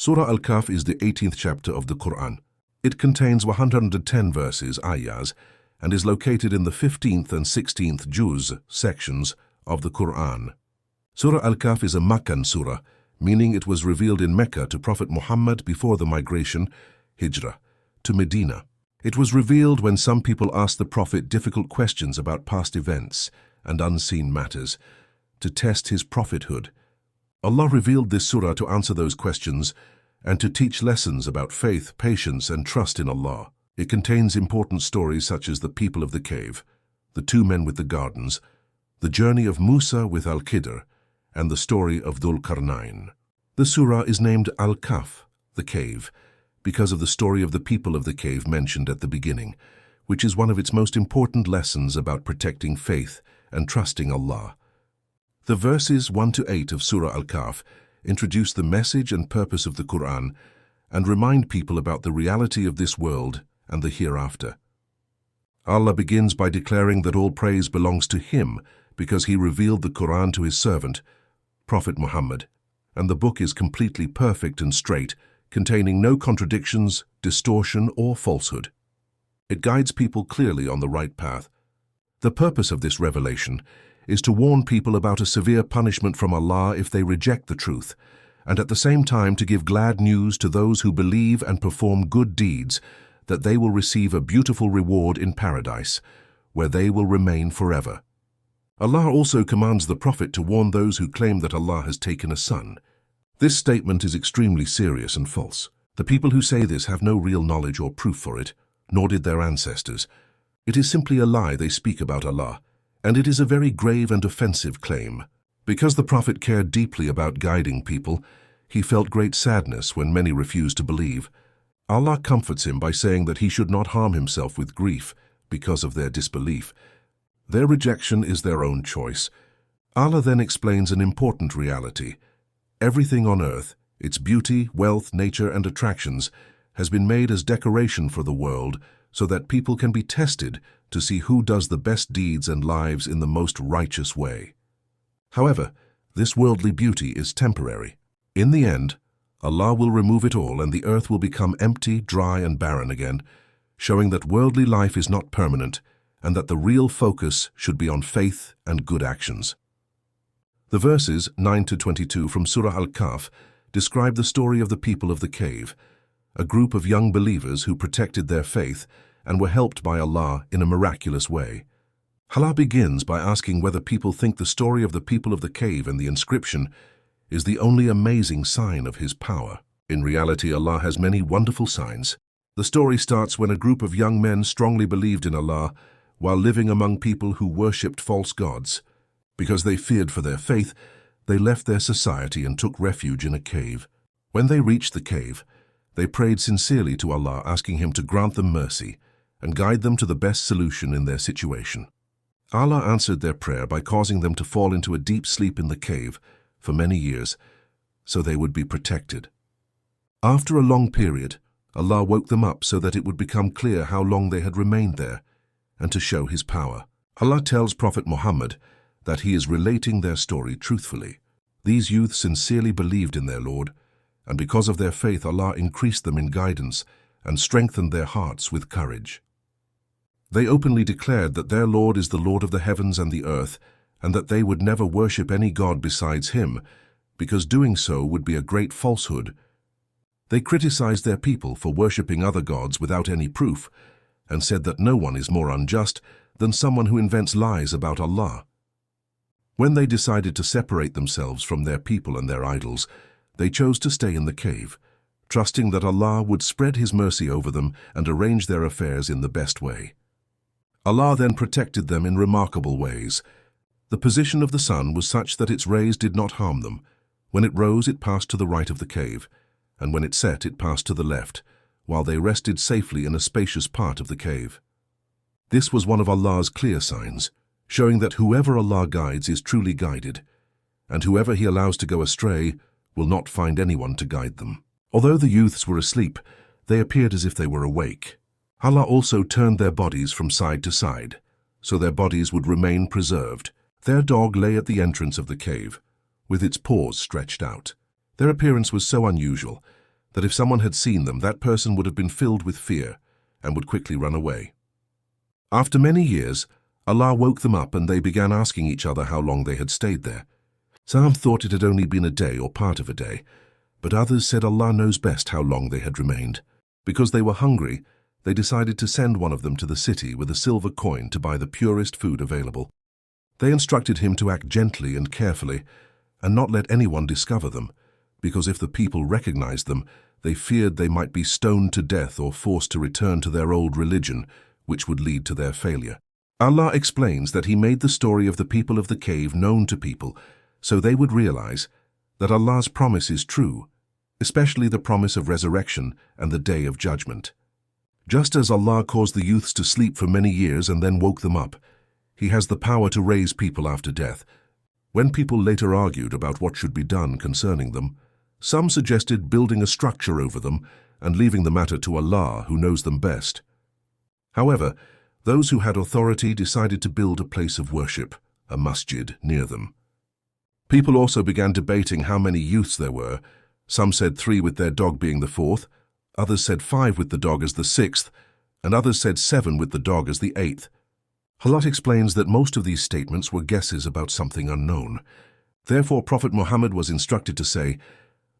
Surah Al-Kahf is the 18th chapter of the Qur'an. It contains 110 verses, ayahs, and is located in the 15th and 16th juz sections of the Qur'an. Surah Al-Kahf is a Makkan surah, meaning it was revealed in Mecca to Prophet Muhammad before the migration, Hijrah, to Medina. It was revealed when some people asked the Prophet difficult questions about past events and unseen matters, to test his prophethood. Allah revealed this surah to answer those questions and to teach lessons about faith, patience, and trust in Allah. It contains important stories such as the people of the cave, the two men with the gardens, the journey of Musa with Al-Khidr, and the story of Dhul-Qarnayn. The surah is named Al-Kahf, the cave, because of the story of the people of the cave mentioned at the beginning, which is one of its most important lessons about protecting faith and trusting Allah. The verses 1 to 8 of Surah Al-Kahf introduce the message and purpose of the Qur'an and remind people about the reality of this world and the hereafter. Allah begins by declaring that all praise belongs to Him because He revealed the Qur'an to His servant, Prophet Muhammad, and the book is completely perfect and straight, containing no contradictions, distortion, or falsehood. It guides people clearly on the right path. The purpose of this revelation is to warn people about a severe punishment from Allah if they reject the truth, and at the same time to give glad news to those who believe and perform good deeds that they will receive a beautiful reward in paradise, where they will remain forever. Allah also commands the Prophet to warn those who claim that Allah has taken a son. This statement is extremely serious and false. The people who say this have no real knowledge or proof for it, nor did their ancestors. It is simply a lie they speak about Allah, and it is a very grave and offensive claim. Because the Prophet cared deeply about guiding people, he felt great sadness when many refused to believe. Allah comforts him by saying that he should not harm himself with grief because of their disbelief. Their rejection is their own choice. Allah then explains an important reality. Everything on earth, its beauty, wealth, nature, and attractions, has been made as decoration for the world so that people can be tested to see who does the best deeds and lives in the most righteous way. However, this worldly beauty is temporary. In the end, Allah will remove it all and the earth will become empty, dry, and barren again, showing that worldly life is not permanent and that the real focus should be on faith and good actions. The verses 9 to 22 from Surah Al-Kahf describe the story of the people of the cave, a group of young believers who protected their faith and were helped by Allah in a miraculous way. Allah begins by asking whether people think the story of the people of the cave and the inscription is the only amazing sign of His power. In reality, Allah has many wonderful signs. The story starts when a group of young men strongly believed in Allah while living among people who worshipped false gods. Because they feared for their faith, they left their society and took refuge in a cave. When they reached the cave, they prayed sincerely to Allah, asking Him to grant them mercy and guide them to the best solution in their situation. Allah answered their prayer by causing them to fall into a deep sleep in the cave for many years, so they would be protected. After a long period, Allah woke them up so that it would become clear how long they had remained there, and to show His power. Allah tells Prophet Muhammad that He is relating their story truthfully. These youths sincerely believed in their Lord, and because of their faith Allah increased them in guidance and strengthened their hearts with courage. They openly declared that their Lord is the Lord of the heavens and the earth, and that they would never worship any god besides Him, because doing so would be a great falsehood. They criticized their people for worshipping other gods without any proof, and said that no one is more unjust than someone who invents lies about Allah. When they decided to separate themselves from their people and their idols, they chose to stay in the cave, trusting that Allah would spread His mercy over them and arrange their affairs in the best way. Allah then protected them in remarkable ways. The position of the sun was such that its rays did not harm them. When it rose, it passed to the right of the cave, and when it set, it passed to the left, while they rested safely in a spacious part of the cave. This was one of Allah's clear signs, showing that whoever Allah guides is truly guided, and whoever He allows to go astray will not find anyone to guide them. Although the youths were asleep, they appeared as if they were awake. Allah also turned their bodies from side to side, so their bodies would remain preserved. Their dog lay at the entrance of the cave, with its paws stretched out. Their appearance was so unusual that if someone had seen them, that person would have been filled with fear and would quickly run away. After many years, Allah woke them up and they began asking each other how long they had stayed there. Some thought it had only been a day or part of a day, but others said Allah knows best how long they had remained. Because they were hungry, they decided to send one of them to the city with a silver coin to buy the purest food available. They instructed him to act gently and carefully and not let anyone discover them, because if the people recognized them, they feared they might be stoned to death or forced to return to their old religion, which would lead to their failure. Allah explains that He made the story of the people of the cave known to people so they would realize that Allah's promise is true, especially the promise of resurrection and the day of judgment. Just as Allah caused the youths to sleep for many years and then woke them up, He has the power to raise people after death. When people later argued about what should be done concerning them, some suggested building a structure over them and leaving the matter to Allah, who knows them best. However, those who had authority decided to build a place of worship, a masjid, near them. People also began debating how many youths there were. Some said 3 with their dog being the 4th, others said 5 with the dog as the 6th, and others said 7 with the dog as the 8th. Allah explains that most of these statements were guesses about something unknown. Therefore, Prophet Muhammad was instructed to say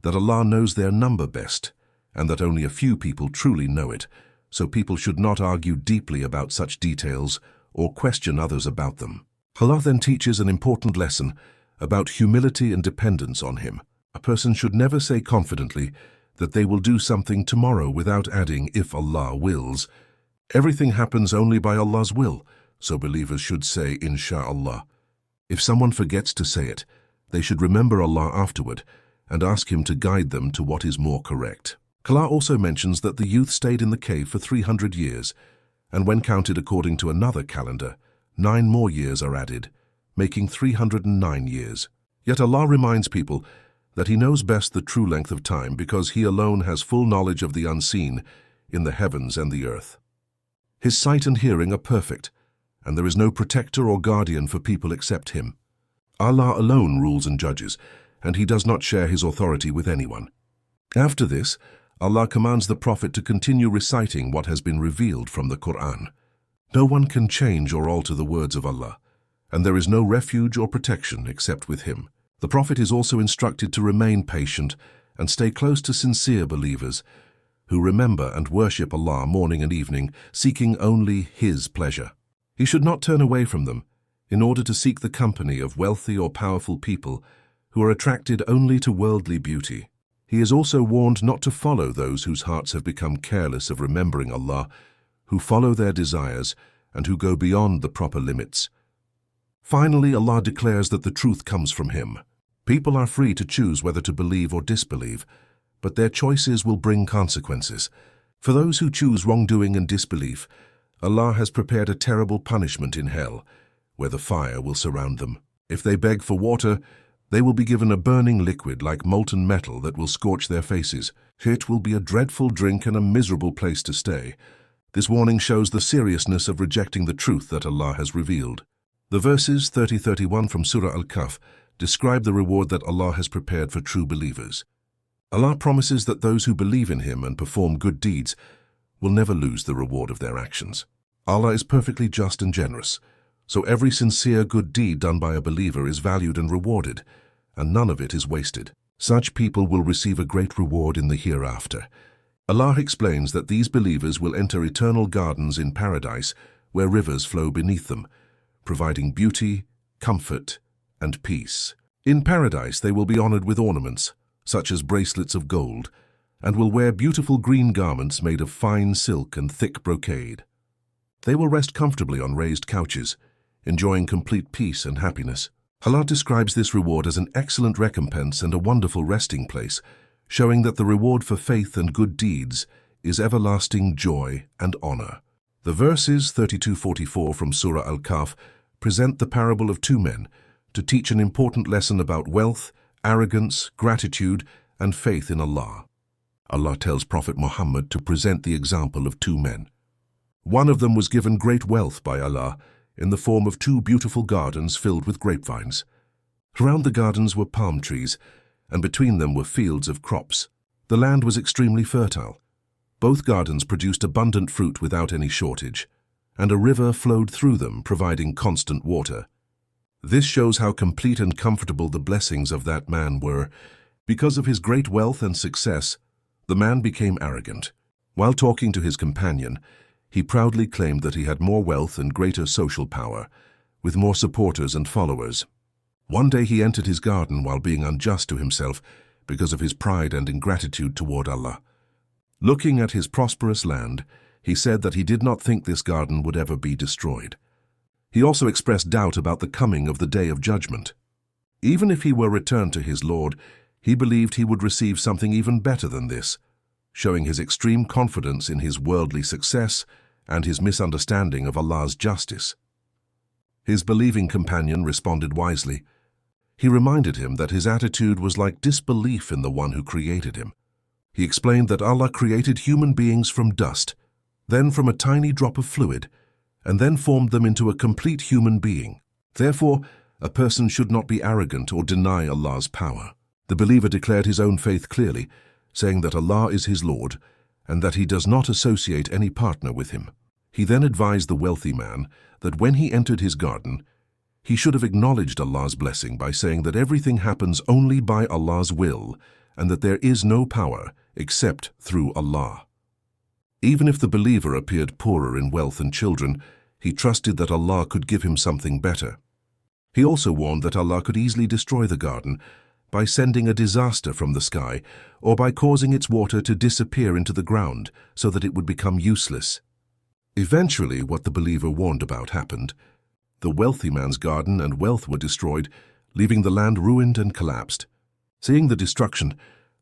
that Allah knows their number best, and that only a few people truly know it, so people should not argue deeply about such details or question others about them. Allah then teaches an important lesson about humility and dependence on Him. A person should never say confidently that they will do something tomorrow without adding, if Allah wills. Everything happens only by Allah's will, so believers should say, Insha'Allah. If someone forgets to say it, they should remember Allah afterward and ask Him to guide them to what is more correct. Allah also mentions that the youth stayed in the cave for 300 years, and when counted according to another calendar, 9 more years are added, making 309 years. Yet Allah reminds people that He knows best the true length of time because He alone has full knowledge of the unseen in the heavens and the earth. His sight and hearing are perfect, and there is no protector or guardian for people except Him. Allah alone rules and judges, and He does not share His authority with anyone. After this, Allah commands the Prophet to continue reciting what has been revealed from the Qur'an. No one can change or alter the words of Allah, and there is no refuge or protection except with Him. The Prophet is also instructed to remain patient and stay close to sincere believers who remember and worship Allah morning and evening, seeking only His pleasure. He should not turn away from them in order to seek the company of wealthy or powerful people who are attracted only to worldly beauty. He is also warned not to follow those whose hearts have become careless of remembering Allah, who follow their desires and who go beyond the proper limits. Finally, Allah declares that the truth comes from Him. People are free to choose whether to believe or disbelieve, but their choices will bring consequences. For those who choose wrongdoing and disbelief, Allah has prepared a terrible punishment in hell, where the fire will surround them. If they beg for water, they will be given a burning liquid like molten metal that will scorch their faces. It will be a dreadful drink and a miserable place to stay. This warning shows the seriousness of rejecting the truth that Allah has revealed. The verses 30-31 from Surah Al-Kahf describe the reward that Allah has prepared for true believers. Allah promises that those who believe in Him and perform good deeds will never lose the reward of their actions. Allah is perfectly just and generous, so every sincere good deed done by a believer is valued and rewarded, and none of it is wasted. Such people will receive a great reward in the hereafter. Allah explains that these believers will enter eternal gardens in paradise where rivers flow beneath them, providing beauty, comfort, and peace. In paradise they will be honored with ornaments, such as bracelets of gold, and will wear beautiful green garments made of fine silk and thick brocade. They will rest comfortably on raised couches, enjoying complete peace and happiness. Allah describes this reward as an excellent recompense and a wonderful resting place, showing that the reward for faith and good deeds is everlasting joy and honor. The verses 32-44 from Surah Al-Kahf present the parable of 2 men to teach an important lesson about wealth, arrogance, gratitude, and faith in Allah. Allah tells Prophet Muhammad to present the example of 2 men. One of them was given great wealth by Allah in the form of 2 beautiful gardens filled with grapevines. Around the gardens were palm trees, and between them were fields of crops. The land was extremely fertile. Both gardens produced abundant fruit without any shortage, and a river flowed through them, providing constant water. This shows how complete and comfortable the blessings of that man were. Because of his great wealth and success, the man became arrogant. While talking to his companion, he proudly claimed that he had more wealth and greater social power, with more supporters and followers. One day he entered his garden while being unjust to himself because of his pride and ingratitude toward Allah. Looking at his prosperous land, he said that he did not think this garden would ever be destroyed. He also expressed doubt about the coming of the Day of Judgment. Even if he were returned to his Lord, he believed he would receive something even better than this, showing his extreme confidence in his worldly success and his misunderstanding of Allah's justice. His believing companion responded wisely. He reminded him that his attitude was like disbelief in the one who created him. He explained that Allah created human beings from dust, then from a tiny drop of fluid, and then formed them into a complete human being. Therefore, a person should not be arrogant or deny Allah's power. The believer declared his own faith clearly, saying that Allah is his Lord and that he does not associate any partner with him. He then advised the wealthy man that when he entered his garden, he should have acknowledged Allah's blessing by saying that everything happens only by Allah's will and that there is no power except through Allah. Even if the believer appeared poorer in wealth and children, he trusted that Allah could give him something better. He also warned that Allah could easily destroy the garden by sending a disaster from the sky or by causing its water to disappear into the ground so that it would become useless. Eventually, what the believer warned about happened. The wealthy man's garden and wealth were destroyed, leaving the land ruined and collapsed. Seeing the destruction,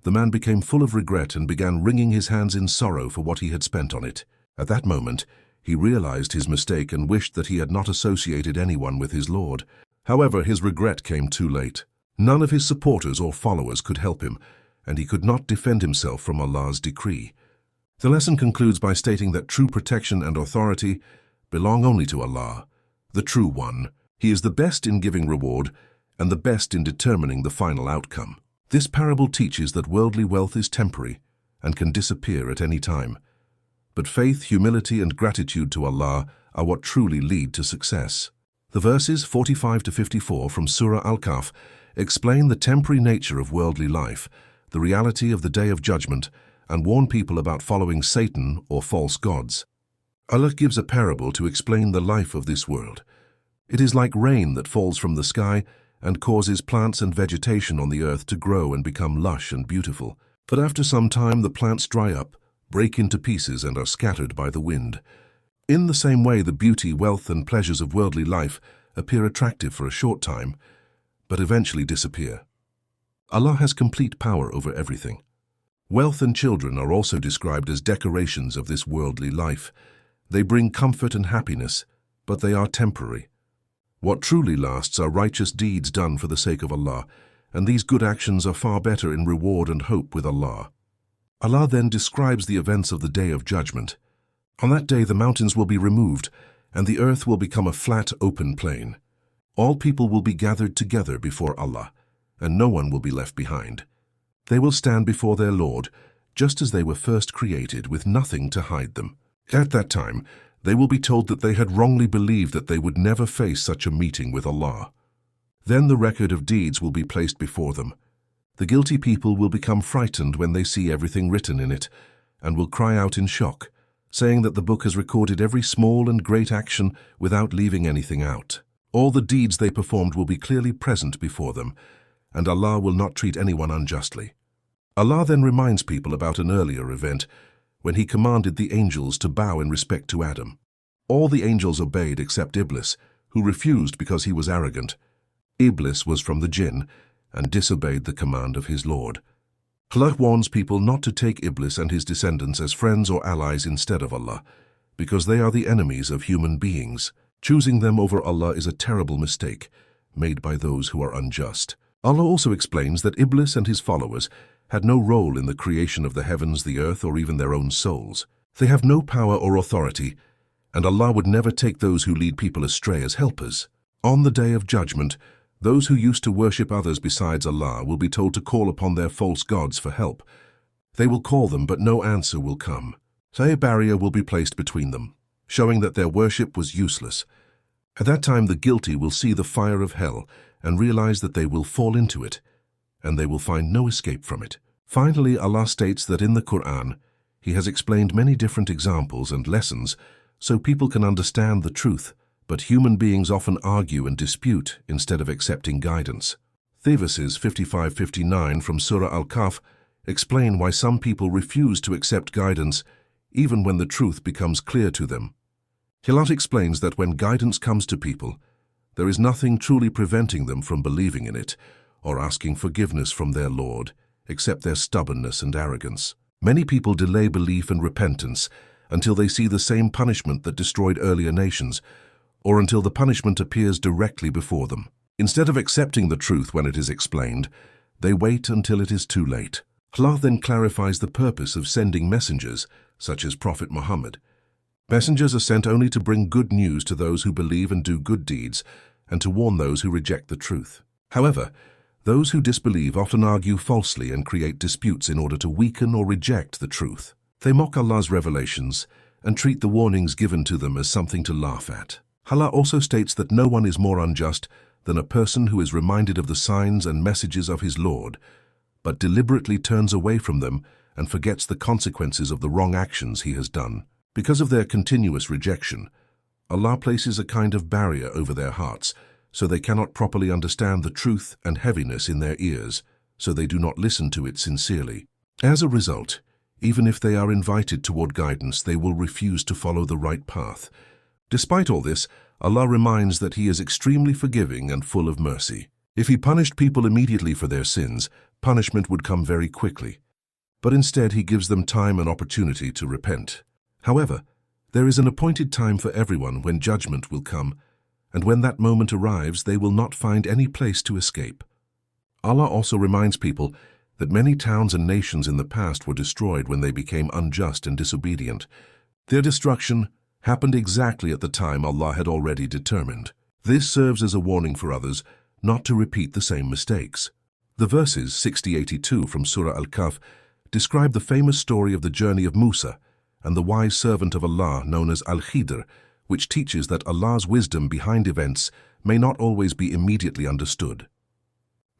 the man became full of regret and began wringing his hands in sorrow for what he had spent on it. At that moment, he realized his mistake and wished that he had not associated anyone with his Lord. However, his regret came too late. None of his supporters or followers could help him, and he could not defend himself from Allah's decree. The lesson concludes by stating that true protection and authority belong only to Allah, the True One. He is the best in giving reward and the best in determining the final outcome. This parable teaches that worldly wealth is temporary and can disappear at any time. But faith, humility, and gratitude to Allah are what truly lead to success. The verses 45 to 54 from Surah Al-Kahf explain the temporary nature of worldly life, the reality of the Day of Judgment, and warn people about following Satan or false gods. Allah gives a parable to explain the life of this world. It is like rain that falls from the sky and causes plants and vegetation on the earth to grow and become lush and beautiful. But after some time, the plants dry up, break into pieces, and are scattered by the wind. In the same way, the beauty, wealth, and pleasures of worldly life appear attractive for a short time, but eventually disappear. Allah has complete power over everything. Wealth and children are also described as decorations of this worldly life. They bring comfort and happiness, but they are temporary. What truly lasts are righteous deeds done for the sake of Allah, and these good actions are far better in reward and hope with Allah. Allah then describes the events of the Day of Judgment. On that day the mountains will be removed, and the earth will become a flat, open plain. All people will be gathered together before Allah, and no one will be left behind. They will stand before their Lord, just as they were first created, with nothing to hide them. At that time, they will be told that they had wrongly believed that they would never face such a meeting with Allah. Then the record of deeds will be placed before them. The guilty people will become frightened when they see everything written in it, and will cry out in shock, saying that the book has recorded every small and great action without leaving anything out. All the deeds they performed will be clearly present before them, and Allah will not treat anyone unjustly. Allah then reminds people about an earlier event, when He commanded the angels to bow in respect to Adam. All the angels obeyed except Iblis, who refused because he was arrogant. Iblis was from the jinn and disobeyed the command of his Lord. Allah warns people not to take Iblis and his descendants as friends or allies instead of Allah, because they are the enemies of human beings. Choosing them over Allah is a terrible mistake made by those who are unjust. Allah also explains that Iblis and his followers had no role in the creation of the heavens, the earth, or even their own souls. They have no power or authority, and Allah would never take those who lead people astray as helpers. On the Day of Judgment, those who used to worship others besides Allah will be told to call upon their false gods for help. They will call them, but no answer will come. So a barrier will be placed between them, showing that their worship was useless. At that time, the guilty will see the fire of hell and realize that they will fall into it, and they will find no escape from it. Finally, Allah states that in the Qur'an, He has explained many different examples and lessons so people can understand the truth, but human beings often argue and dispute instead of accepting guidance. The verses 55-59 from Surah Al-Kahf explain why some people refuse to accept guidance even when the truth becomes clear to them. Allah explains that when guidance comes to people, there is nothing truly preventing them from believing in it or asking forgiveness from their Lord, except their stubbornness and arrogance. Many people delay belief and repentance until they see the same punishment that destroyed earlier nations, or until the punishment appears directly before them. Instead of accepting the truth when it is explained, they wait until it is too late. Allah then clarifies the purpose of sending messengers, such as Prophet Muhammad. Messengers are sent only to bring good news to those who believe and do good deeds, and to warn those who reject the truth. However, those who disbelieve often argue falsely and create disputes in order to weaken or reject the truth. They mock Allah's revelations and treat the warnings given to them as something to laugh at. Allah also states that no one is more unjust than a person who is reminded of the signs and messages of his Lord, but deliberately turns away from them and forgets the consequences of the wrong actions he has done. Because of their continuous rejection, Allah places a kind of barrier over their hearts, so they cannot properly understand the truth and heaviness in their ears, so they do not listen to it sincerely. As a result, even if they are invited toward guidance, they will refuse to follow the right path. Despite all this, Allah reminds that He is extremely forgiving and full of mercy. If He punished people immediately for their sins, punishment would come very quickly. But instead, He gives them time and opportunity to repent. However, there is an appointed time for everyone when judgment will come, and when that moment arrives, they will not find any place to escape. Allah also reminds people that many towns and nations in the past were destroyed when they became unjust and disobedient. Their destruction happened exactly at the time Allah had already determined. This serves as a warning for others not to repeat the same mistakes. The verses 60-82 from Surah Al-Kahf describe the famous story of the journey of Musa and the wise servant of Allah known as Al-Khidr, which teaches that Allah's wisdom behind events may not always be immediately understood.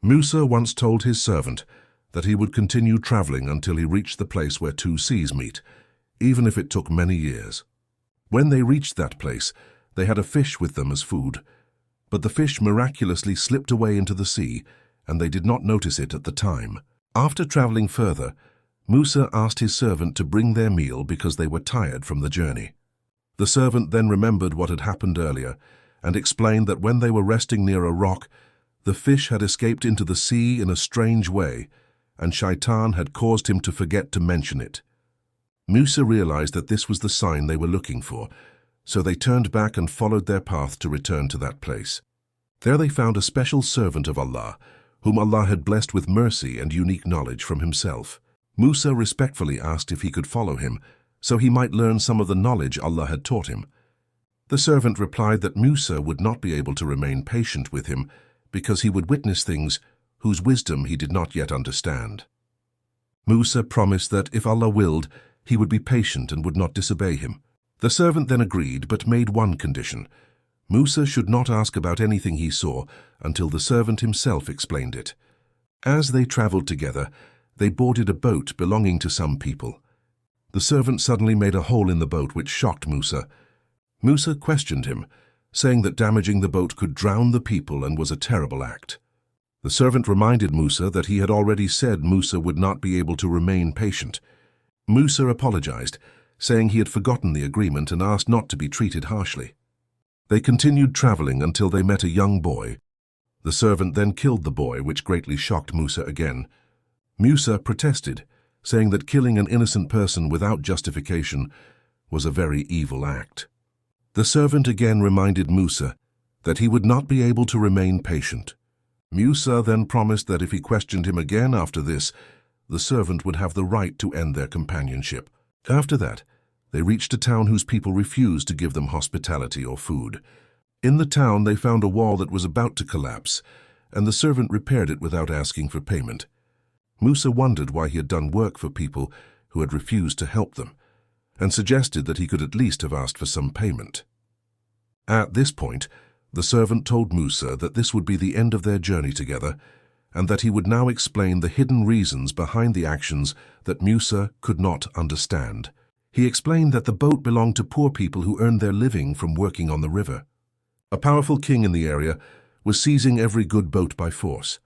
Musa once told his servant that he would continue traveling until he reached the place where two seas meet, even if it took many years. When they reached that place, they had a fish with them as food, but the fish miraculously slipped away into the sea, and they did not notice it at the time. After traveling further, Musa asked his servant to bring their meal because they were tired from the journey. The servant then remembered what had happened earlier and explained that when they were resting near a rock, the fish had escaped into the sea in a strange way, and Shaitan had caused him to forget to mention it. Musa realized that this was the sign they were looking for, so they turned back and followed their path to return to that place. There they found a special servant of Allah, whom Allah had blessed with mercy and unique knowledge from Himself. Musa respectfully asked if he could follow him, so he might learn some of the knowledge Allah had taught him. The servant replied that Musa would not be able to remain patient with him because he would witness things whose wisdom he did not yet understand. Musa promised that if Allah willed, he would be patient and would not disobey him. The servant then agreed, but made one condition. Musa should not ask about anything he saw until the servant himself explained it. As they traveled together, they boarded a boat belonging to some people. The servant suddenly made a hole in the boat which shocked Musa. Musa questioned him, saying that damaging the boat could drown the people and was a terrible act. The servant reminded Musa that he had already said Musa would not be able to remain patient. Musa apologized, saying he had forgotten the agreement and asked not to be treated harshly. They continued traveling until they met a young boy. The servant then killed the boy, which greatly shocked Musa again. Musa protested, saying that killing an innocent person without justification was a very evil act. The servant again reminded Musa that he would not be able to remain patient. Musa then promised that if he questioned him again after this, the servant would have the right to end their companionship. After that, they reached a town whose people refused to give them hospitality or food. In the town, they found a wall that was about to collapse, and the servant repaired it without asking for payment. Musa wondered why he had done work for people who had refused to help them, and suggested that he could at least have asked for some payment. At this point, the servant told Musa that this would be the end of their journey together, and that he would now explain the hidden reasons behind the actions that Musa could not understand. He explained that the boat belonged to poor people who earned their living from working on the river. A powerful king in the area was seizing every good boat by force,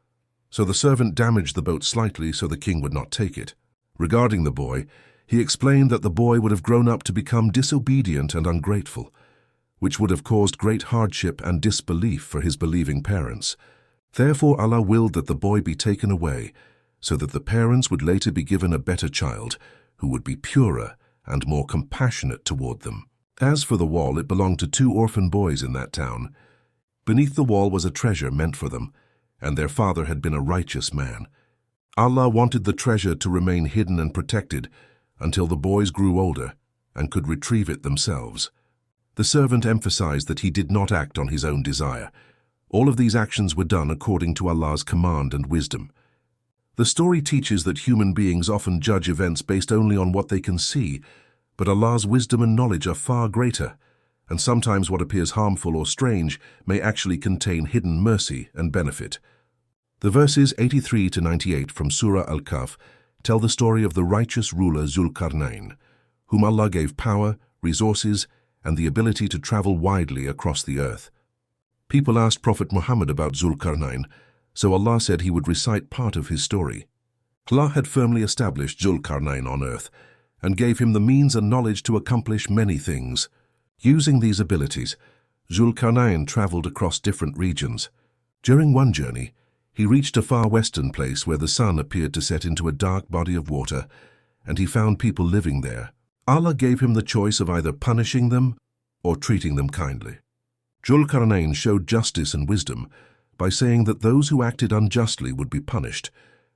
so the servant damaged the boat slightly so the king would not take it. Regarding the boy, he explained that the boy would have grown up to become disobedient and ungrateful, which would have caused great hardship and disbelief for his believing parents. Therefore Allah willed that the boy be taken away, so that the parents would later be given a better child, who would be purer and more compassionate toward them. As for the wall, it belonged to 2 orphan boys in that town. Beneath the wall was a treasure meant for them, and their father had been a righteous man. Allah wanted the treasure to remain hidden and protected until the boys grew older and could retrieve it themselves. The servant emphasized that he did not act on his own desire. All of these actions were done according to Allah's command and wisdom. The story teaches that human beings often judge events based only on what they can see, but Allah's wisdom and knowledge are far greater, and sometimes what appears harmful or strange may actually contain hidden mercy and benefit. The verses 83 to 98 from Surah Al-Kahf tell the story of the righteous ruler Dhul-Qarnayn, whom Allah gave power, resources, and the ability to travel widely across the earth. People asked Prophet Muhammad about Dhul-Qarnayn, so Allah said he would recite part of his story. Allah had firmly established Dhul-Qarnayn on earth and gave him the means and knowledge to accomplish many things. Using these abilities, Dhul-Qarnayn traveled across different regions. During one journey, he reached a far western place where the sun appeared to set into a dark body of water, and he found people living there. Allah gave him the choice of either punishing them or treating them kindly. Dhul-Qarnayn showed justice and wisdom by saying that those who acted unjustly would be punished,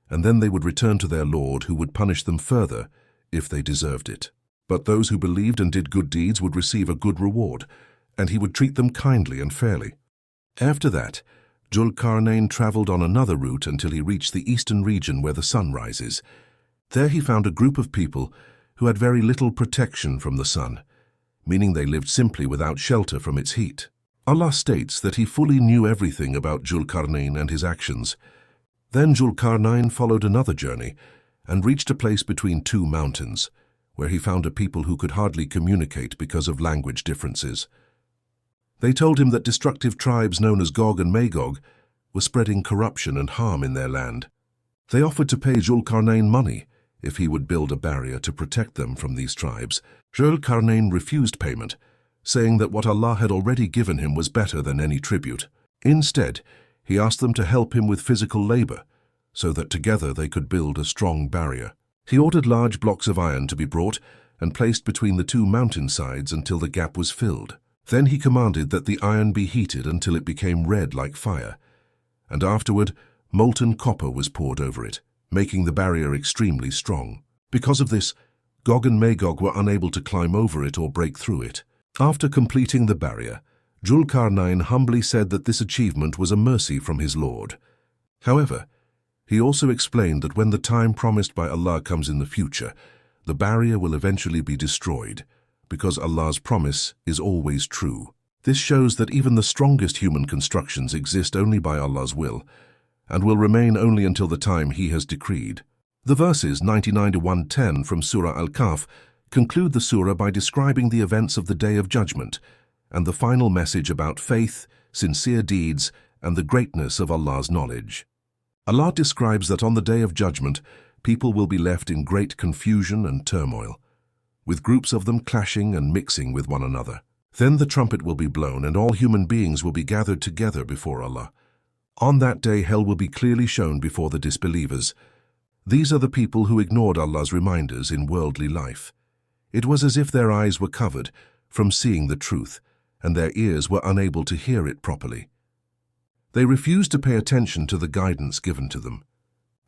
and then they would return to their Lord, who would punish them further if they deserved it. But those who believed and did good deeds would receive a good reward, and he would treat them kindly and fairly. After that, Dhul-Qarnayn traveled on another route until he reached the eastern region where the sun rises. There he found a group of people who had very little protection from the sun, meaning they lived simply without shelter from its heat. Allah states that he fully knew everything about Dhul-Qarnayn and his actions. Then Dhul-Qarnayn followed another journey and reached a place between 2 mountains, where he found a people who could hardly communicate because of language differences. They told him that destructive tribes known as Gog and Magog were spreading corruption and harm in their land. They offered to pay Dhul-Qarnayn money if he would build a barrier to protect them from these tribes. Dhul-Qarnayn refused payment, saying that what Allah had already given him was better than any tribute. Instead, he asked them to help him with physical labor, so that together they could build a strong barrier. He ordered large blocks of iron to be brought and placed between the 2 mountain sides until the gap was filled. Then he commanded that the iron be heated until it became red like fire, and afterward molten copper was poured over it, making the barrier extremely strong. Because of this, Gog and Magog were unable to climb over it or break through it. After completing the barrier, Dhul-Qarnayn humbly said that this achievement was a mercy from his Lord. However, he also explained that when the time promised by Allah comes in the future, the barrier will eventually be destroyed, because Allah's promise is always true. This shows that even the strongest human constructions exist only by Allah's will, and will remain only until the time He has decreed. The verses 99 to 110 from Surah Al-Kahf conclude the surah by describing the events of the Day of Judgment and the final message about faith, sincere deeds, and the greatness of Allah's knowledge. Allah describes that on the Day of Judgment, people will be left in great confusion and turmoil, with groups of them clashing and mixing with one another. Then the trumpet will be blown, and all human beings will be gathered together before Allah. On that day, hell will be clearly shown before the disbelievers. These are the people who ignored Allah's reminders in worldly life. It was as if their eyes were covered from seeing the truth, and their ears were unable to hear it properly. They refused to pay attention to the guidance given to them.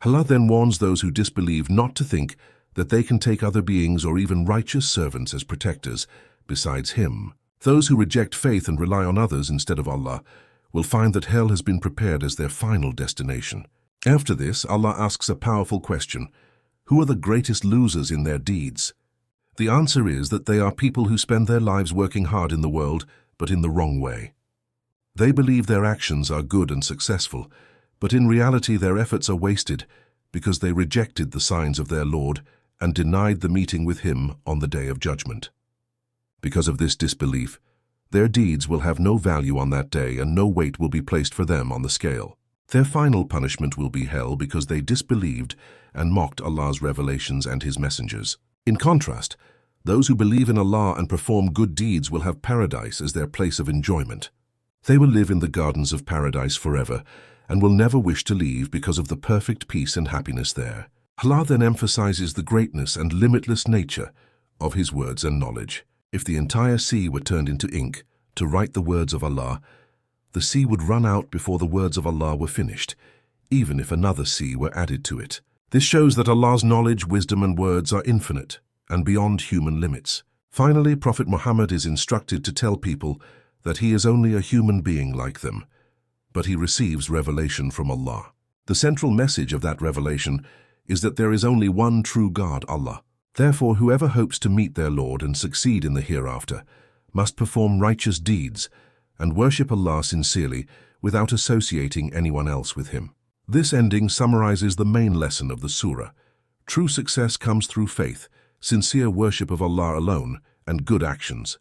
Allah then warns those who disbelieve not to think that they can take other beings or even righteous servants as protectors besides Him. Those who reject faith and rely on others instead of Allah will find that hell has been prepared as their final destination. After this, Allah asks a powerful question. Who are the greatest losers in their deeds? The answer is that they are people who spend their lives working hard in the world, but in the wrong way. They believe their actions are good and successful, but in reality their efforts are wasted because they rejected the signs of their Lord and denied the meeting with Him on the Day of Judgment. Because of this disbelief, their deeds will have no value on that day and no weight will be placed for them on the scale. Their final punishment will be hell because they disbelieved and mocked Allah's revelations and His messengers. In contrast, those who believe in Allah and perform good deeds will have paradise as their place of enjoyment. They will live in the gardens of paradise forever and will never wish to leave because of the perfect peace and happiness there. Allah then emphasizes the greatness and limitless nature of His words and knowledge. If the entire sea were turned into ink to write the words of Allah, the sea would run out before the words of Allah were finished, even if another sea were added to it. This shows that Allah's knowledge, wisdom, and words are infinite and beyond human limits. Finally, Prophet Muhammad is instructed to tell people that he is only a human being like them, but he receives revelation from Allah. The central message of that revelation is that there is only one true God, Allah. Therefore, whoever hopes to meet their Lord and succeed in the hereafter must perform righteous deeds and worship Allah sincerely without associating anyone else with Him. This ending summarizes the main lesson of the surah. True success comes through faith, sincere worship of Allah alone, and good actions.